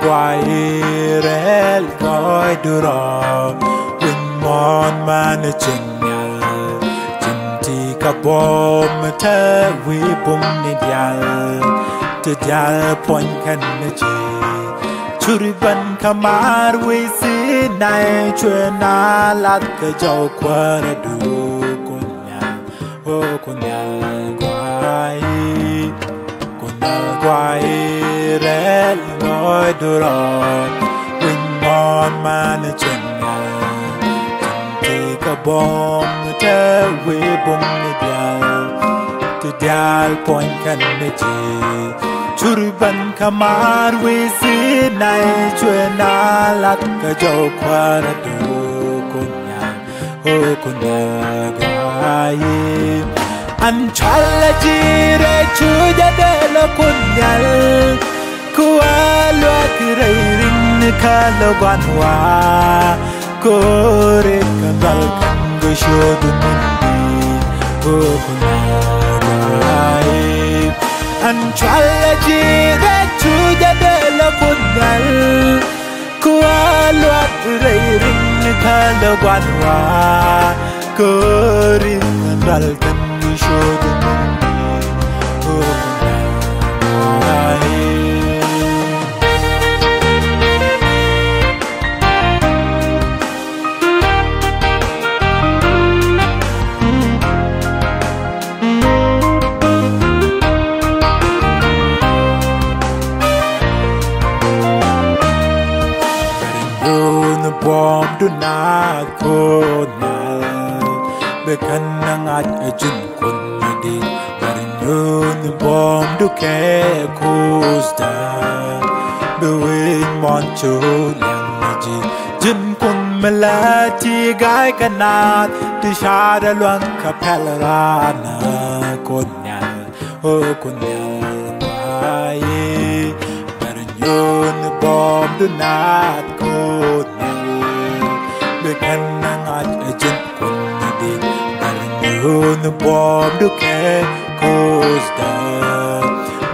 quay rel coi đưa rò quên mòn mà nơi chừng nhà chừng thì cả bom thế vi bom nê từ dial point khăn nơi chỉ churi ban kamar vi si này chuyện na lát cái dâu qua đủ con nhà quay rel ngồi đưa rò quên mòn mà nơi chừng nhà thì cả bom thế vi bom nê từ dial point khăn nơi chỉ churi ban kamar vi si này chuyện na lát cái dâu qua đủ con nhà quay anh chala jire chuja de la kunyal kuwa lo kirai rin kalo banwa kore kadal kan gushodu mundi kunai anh chala jire chuja de la kunyal kuwa lo kirai rin kalo banwa kore kadal kan show the bomb do not go now bekan nangat ajun kun di barinyon bomb do ke kusta bewin moncho lang ji jin kun melati gai kanat ti shada luang kapelrana konya o konya ai barinyon bomb do not go bekan nangat ajun kun di barinyon bomb do ke kusta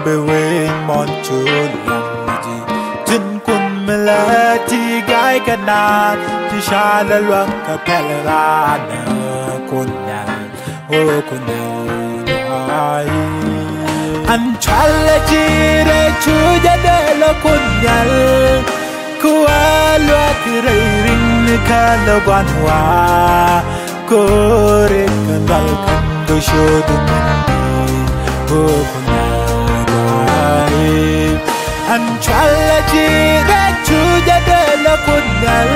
bewin moncho lang ji jin kun melati gai kanat ti shada luang kapelrana konya o konya ai an chala jire chuja de la kunyal kuwa lo kirai rin kalo banwa kore kadal kan gushodu mundi kunai an chala jire chuja de la kunyal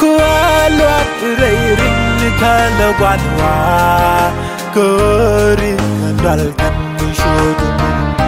kuwa lo kirai rin kalo banwa kore kadal kan gushodu mundi